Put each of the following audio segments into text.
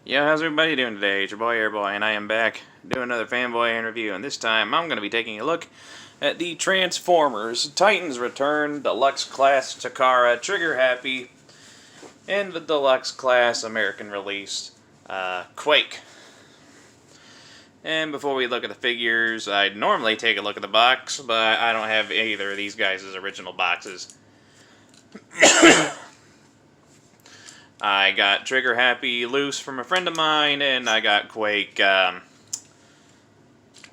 Yo, how's everybody doing today? It's your boy Airboy, and I am back doing another fanboy interview, and this time I'm going to be taking a look at the Transformers Titans Return Deluxe Class Takara TriggerHappy and the Deluxe Class American release Quake. And before we look at the figures, I'd normally take a look at the box, but I don't have either of these guys' original boxes. I got TriggerHappy loose from a friend of mine, and I got Quake. I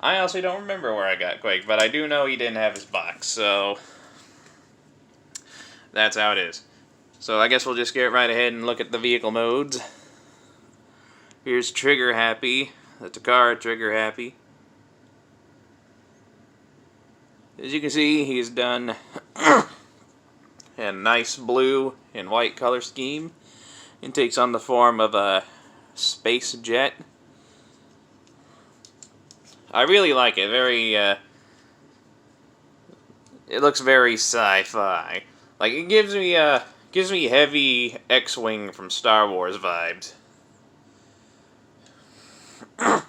honestly don't remember where I got Quake, but I do know he didn't have his box, so that's how it is. So I guess we'll just get right ahead and look at the vehicle modes. Here's TriggerHappy, the Takara TriggerHappy. As you can see, he's done a nice blue and white color scheme. It takes on the form of a space jet. I really like it. It looks very sci-fi. Like, it gives me heavy X-Wing from Star Wars vibes. A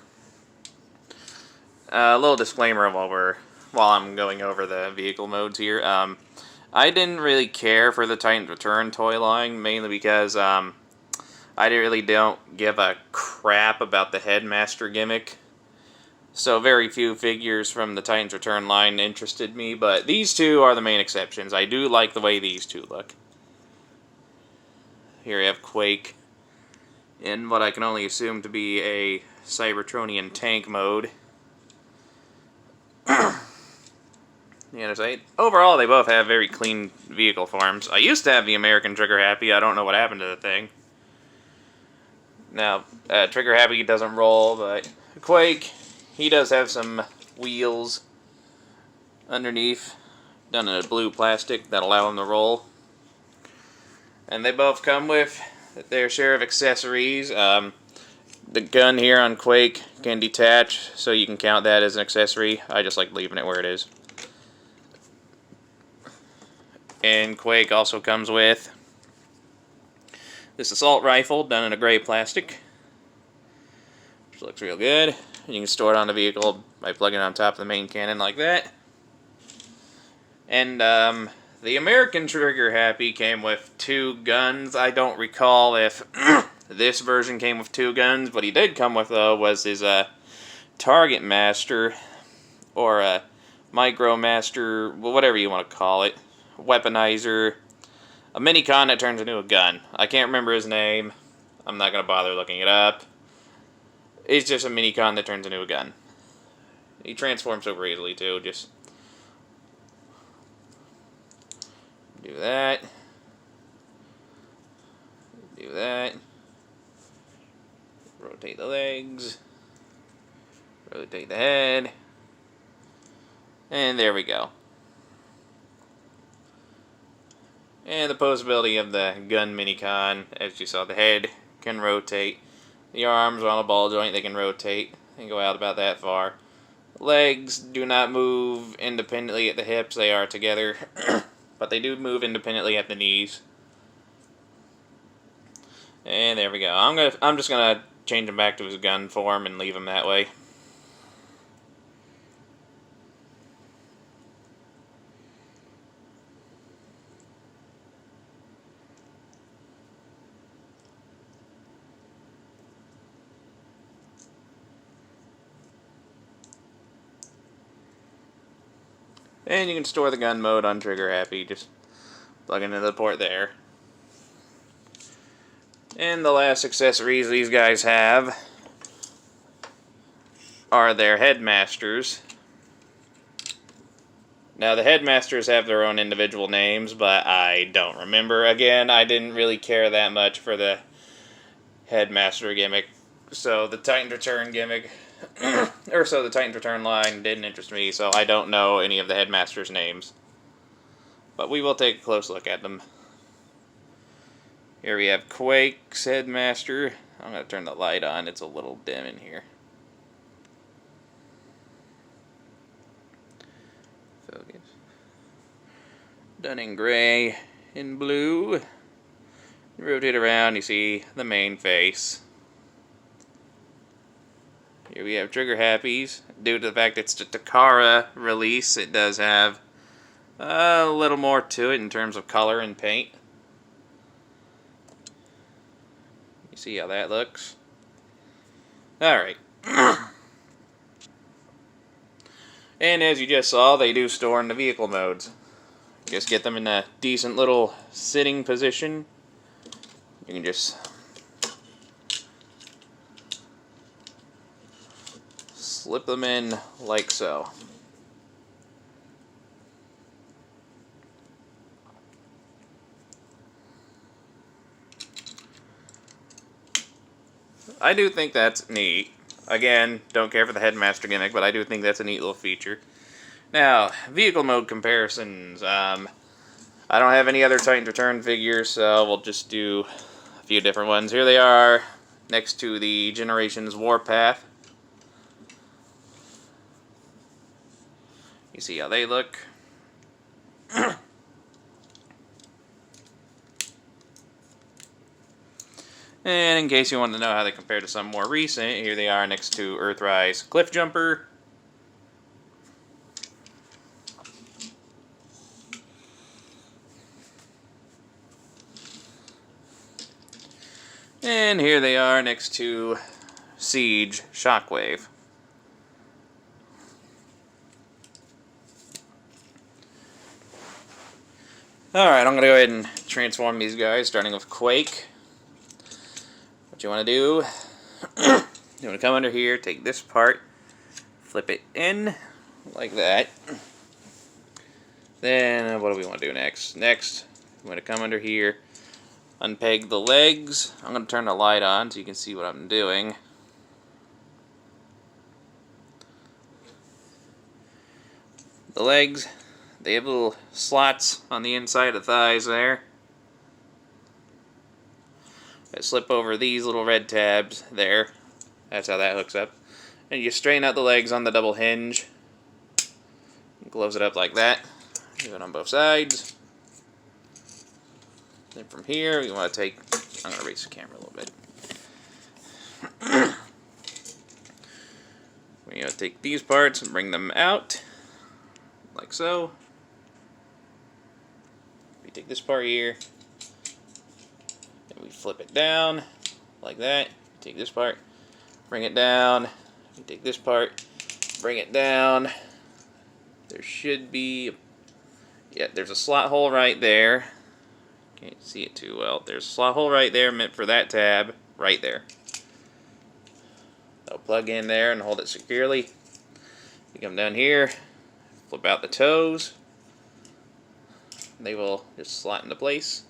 little disclaimer while I'm going over the vehicle modes here. I didn't really care for the Titans Return toy line, mainly because I really don't give a crap about the Headmaster gimmick. So very few figures from the Titans Return line interested me, but these two are the main exceptions. I do like the way these two look. Here we have Quake in what I can only assume to be a Cybertronian tank mode. The other side. Overall, they both have very clean vehicle forms. I used to have the American TriggerHappy. I don't know what happened to the thing. Now, TriggerHappy doesn't roll, but Quake, he does have some wheels underneath, done in a blue plastic that allow him to roll. And they both come with their share of accessories. The gun here on Quake can detach, so you can count that as an accessory. I just like leaving it where it is. And Quake also comes with this assault rifle done in a gray plastic, which looks real good. You can store it on the vehicle by plugging it on top of the main cannon like that. And the American TriggerHappy came with two guns. I don't recall if this version came with two guns, but he did come with, though, was his Target Master, or a Micro Master, well, whatever you want to call it, weaponizer, a mini-con that turns into a gun. I can't remember his name. I'm not going to bother looking it up. It's just a mini-con that turns into a gun. He transforms super easily, too. Just do that. Do that. Rotate the legs. Rotate the head. And there we go. And the posability of the gun mini-con, as you saw, the head can rotate. The arms are on a ball joint, they can rotate and go out about that far. Legs do not move independently at the hips, they are together. But they do move independently at the knees. And there we go. I'm just gonna change him back to his gun form and leave him that way. And you can store the gun mode on TriggerHappy, just plug into the port there. And the last accessories these guys have are their Headmasters. Now, the Headmasters have their own individual names, but I don't remember. Again, I didn't really care that much for the Headmaster gimmick, so the Titans Return gimmick, the Titans Return line didn't interest me, so I don't know any of the Headmasters' names. But we will take a close look at them. Here we have Quake's Headmaster. I'm going to turn the light on, it's a little dim in here. Focus. Done in gray and blue. You rotate around, you see the main face. Here we have TriggerHappy's. Due to the fact it's the Takara release, it does have a little more to it in terms of color and paint. You see how that looks? Alright. And as you just saw, they do store in the vehicle modes. Just get them in a decent little sitting position. You can just slip them in like so. I do think that's neat. Again, don't care for the Headmaster gimmick, but I do think that's a neat little feature. Now, vehicle mode comparisons. I don't have any other Titan Return figures, so we'll just do a few different ones. Here they are, next to the Generations Warpath. You see how they look. And in case you want to know how they compare to some more recent, here they are next to Earthrise Cliff Jumper. And here they are next to Siege Shockwave. Alright, I'm going to go ahead and transform these guys, starting with Quake. What you want to do, you want to come under here, take this part, flip it in, like that. Then, what do we want to do next? Next, I'm going to come under here, unpeg the legs. I'm going to turn the light on so you can see what I'm doing. The legs, they have little slots on the inside of the thighs there. I slip over these little red tabs there. That's how that hooks up. And you straighten out the legs on the double hinge. Close it up like that. Do it on both sides. Then from here, we want to take... I'm going to raise the camera a little bit. We're going to take these parts and bring them out. Like so. We take this part here. We flip it down like that. Take this part, bring it down. You take this part, bring it down. There should be, yeah, there's a slot hole right there. Can't see it too well. There's a slot hole right there meant for that tab right there. I'll plug in there and hold it securely. You come down here, flip out the toes. They will just slot into place.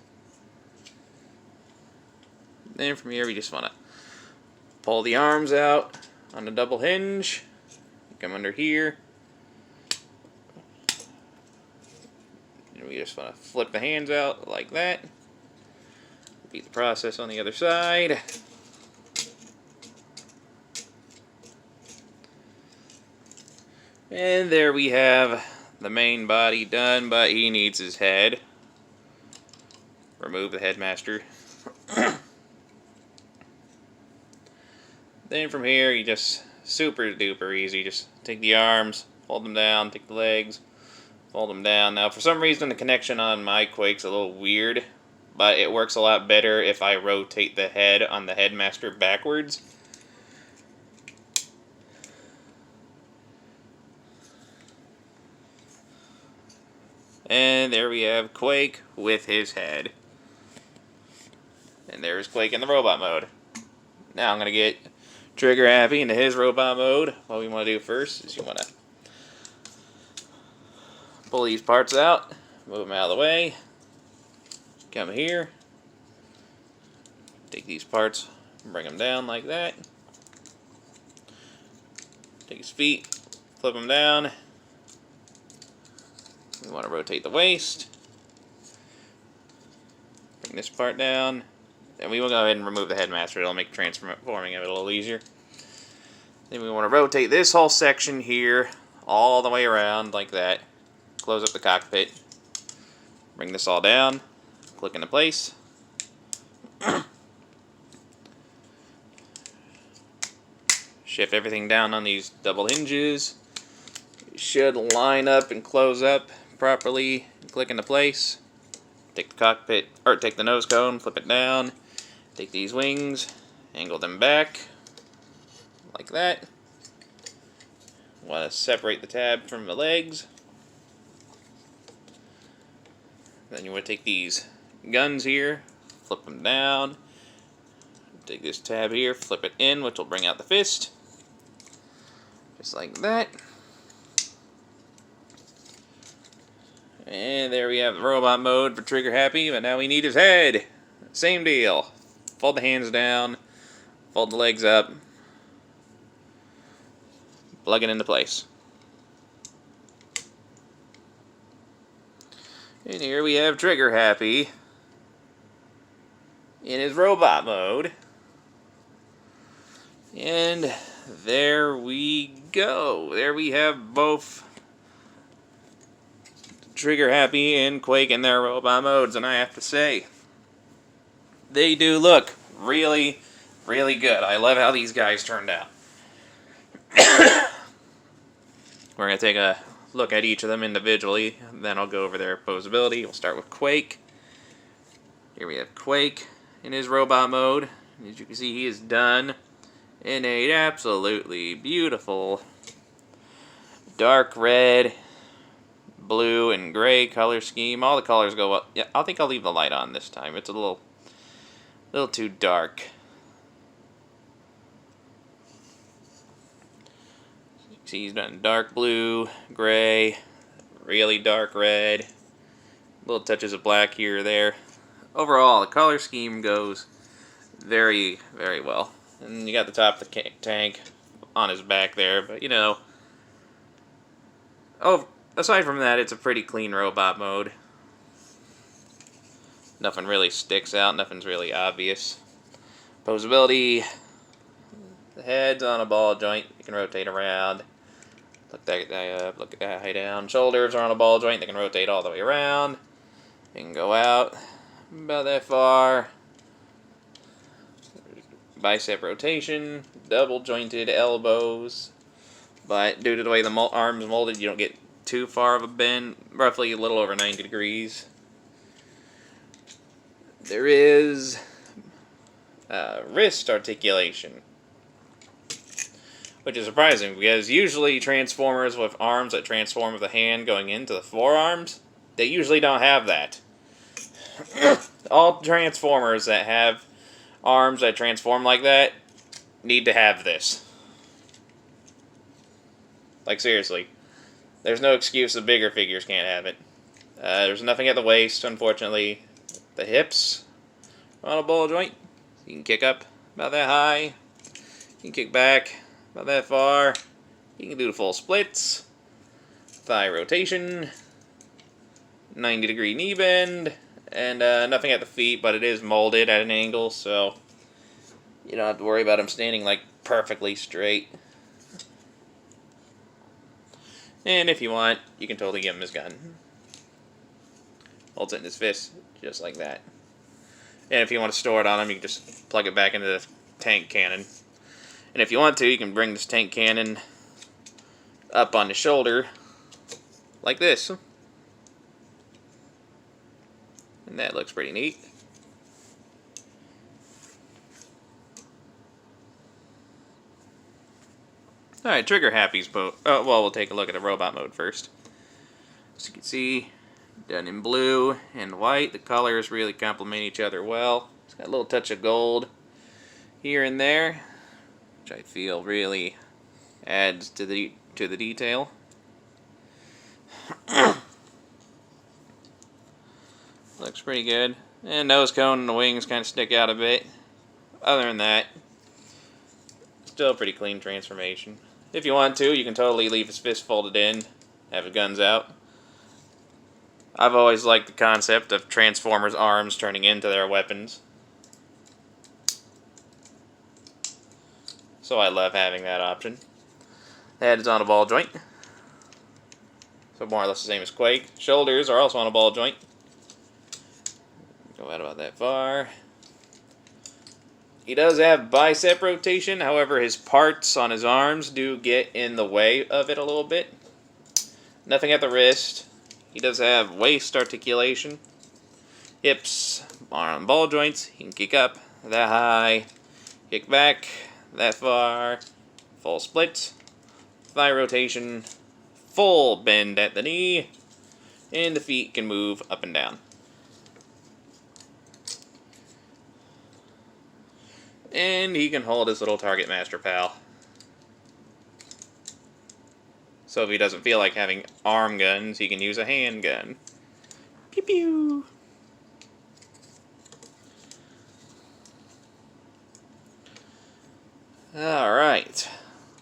Then from here, we just want to pull the arms out on the double hinge. Come under here. And we just want to flip the hands out like that. Repeat the process on the other side. And there we have the main body done, but he needs his head. Remove the Headmaster. Then from here, you just super duper easy. Just take the arms, fold them down, take the legs, fold them down. Now, for some reason, the connection on my Quake's a little weird, but it works a lot better if I rotate the head on the Headmaster backwards. And there we have Quake with his head. And there's Quake in the robot mode. Now I'm going to get TriggerHappy into his robot mode. What we want to do first is you want to pull these parts out, move them out of the way, come here, take these parts, bring them down like that, take his feet, flip them down. We want to rotate the waist, bring this part down. And we will go ahead and remove the Headmaster. It'll make transforming it a little easier. Then we want to rotate this whole section here all the way around like that. Close up the cockpit. Bring this all down. Click into place. Shift everything down on these double hinges. It should line up and close up properly. Click into place. Take the cockpit, or take the nose cone, flip it down. Take these wings, angle them back, like that. Want to separate the tab from the legs. Then you want to take these guns here, flip them down. Take this tab here, flip it in, which will bring out the fist. Just like that. And there we have the robot mode for Trigger Happy, but now we need his head. Same deal. Fold the hands down, fold the legs up, plug it into place. And here we have Trigger Happy in his robot mode. And there we go. There we have both Trigger Happy and Quake in their robot modes, and I have to say, they do look really, really good. I love how these guys turned out. We're going to take a look at each of them individually, and then I'll go over their posability. We'll start with Quake. Here we have Quake in his robot mode. As you can see, he is done in a absolutely beautiful dark red, blue, and gray color scheme. All the colors go up. Yeah, I think I'll leave the light on this time. It's a little too dark. See, he's done dark blue, gray, really dark red, little touches of black here or there. Overall, the color scheme goes very, very well. And you got the top of the tank on his back there, but you know, aside from that, it's a pretty clean robot mode. Nothing really sticks out, nothing's really obvious. Posability, the head's on a ball joint, you can rotate around. Look that guy up, look at that guy down. Shoulders are on a ball joint, they can rotate all the way around. You can go out about that far. Bicep rotation, double jointed elbows. But due to the way the arm's molded, you don't get too far of a bend, roughly a little over 90 degrees. There is wrist articulation, which is surprising because usually Transformers with arms that transform with a hand going into the forearms, they usually don't have that. All Transformers that have arms that transform like that need to have this. Like, seriously. There's no excuse the bigger figures can't have it. There's nothing at the waist, unfortunately. The hips are on a ball joint. You can kick up about that high. You can kick back about that far. You can do the full splits. Thigh rotation. 90-degree knee bend. And nothing at the feet, but it is molded at an angle, so you don't have to worry about him standing like perfectly straight. And if you want, you can totally give him his gun. Holds it in his fist, just like that. And if you want to store it on him, you can just plug it back into the tank cannon. And if you want to, you can bring this tank cannon up on the shoulder, like this. And that looks pretty neat. Alright, Trigger Happy's boat. Oh, well, we'll take a look at the robot mode first. As you can see, done in blue and white. The colors really complement each other well. It's got a little touch of gold here and there, which I feel really adds to the detail. Looks pretty good. And nose cone and the wings kind of stick out a bit. Other than that, still a pretty clean transformation. If you want to, you can totally leave his fist folded in, have his guns out. I've always liked the concept of Transformers' arms turning into their weapons. So I love having that option. The head is on a ball joint. So more or less the same as Quake. Shoulders are also on a ball joint. Go out about that far. He does have bicep rotation, however his parts on his arms do get in the way of it a little bit. Nothing at the wrist. He does have waist articulation. Hips, arm ball joints. He can kick up that high, kick back that far, full split, thigh rotation, full bend at the knee, and the feet can move up and down. And he can hold his little Target Master pal. So if he doesn't feel like having arm guns, he can use a handgun. Pew pew! Alright.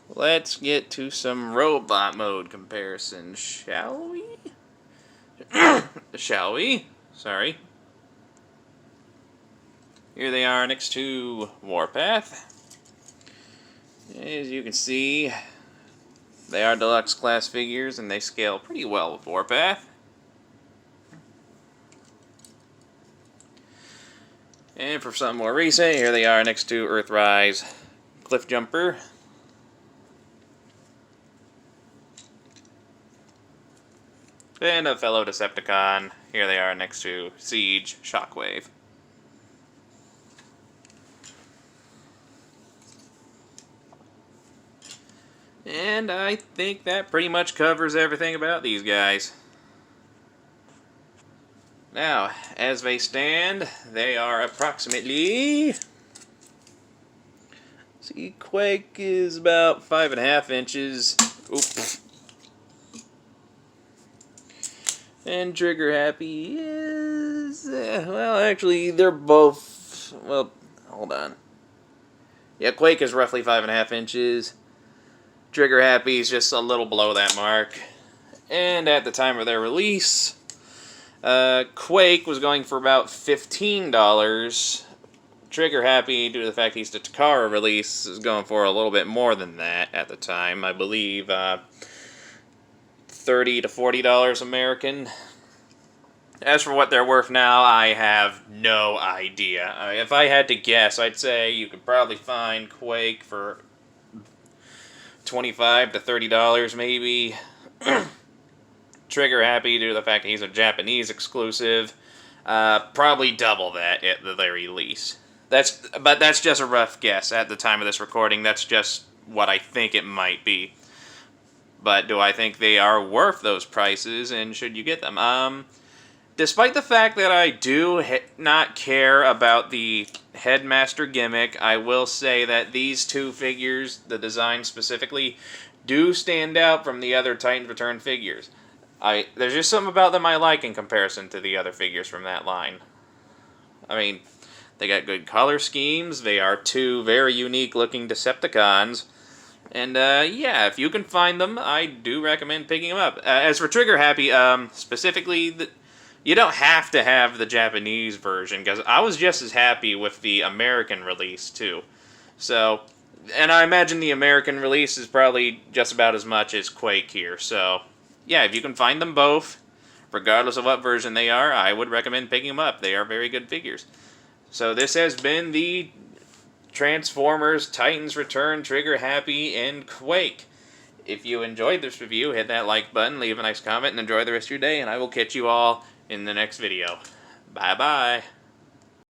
Let's get to some robot mode comparison, shall we? Shall we? Sorry. Here they are next to Warpath. As you can see, they are deluxe class figures and they scale pretty well with Warpath. And for something more recent, here they are next to Earthrise Cliff Jumper. And a fellow Decepticon. Here they are next to Siege Shockwave. And I think that pretty much covers everything about these guys. Now, as they stand, they are approximately... See, Quake is about 5.5 inches. Oops. And TriggerHappy is... well, actually, they're both... well, hold on. Yeah, Quake is roughly 5.5 inches. TriggerHappy is just a little below that mark. And at the time of their release, Quake was going for about $15. TriggerHappy, due to the fact he's the Takara release, is going for a little bit more than that at the time. I believe $30 to $40 American. As for what they're worth now, I have no idea. If I had to guess, I'd say you could probably find Quake for $25 to $30 maybe. TriggerHappy, due to the fact that he's a Japanese exclusive, probably double that at the very least. But that's just a rough guess at the time of this recording. That's just what I think it might be. But do I think they are worth those prices, and should you get them? Despite the fact that I do not care about the Headmaster gimmick, I will say that these two figures, the design specifically, do stand out from the other Titans Return figures. There's just something about them I like in comparison to the other figures from that line. I mean, they got good color schemes, they are two very unique looking Decepticons, and yeah, if you can find them, I do recommend picking them up. As for TriggerHappy, specifically, you don't have to have the Japanese version, because I was just as happy with the American release, too. So, and I imagine the American release is probably just about as much as Quake here, so yeah, if you can find them both, regardless of what version they are, I would recommend picking them up. They are very good figures. So this has been the Transformers, Titans Return, TriggerHappy, and Quake. If you enjoyed this review, hit that like button, leave a nice comment, and enjoy the rest of your day, and I will catch you all in the next video. Bye-bye.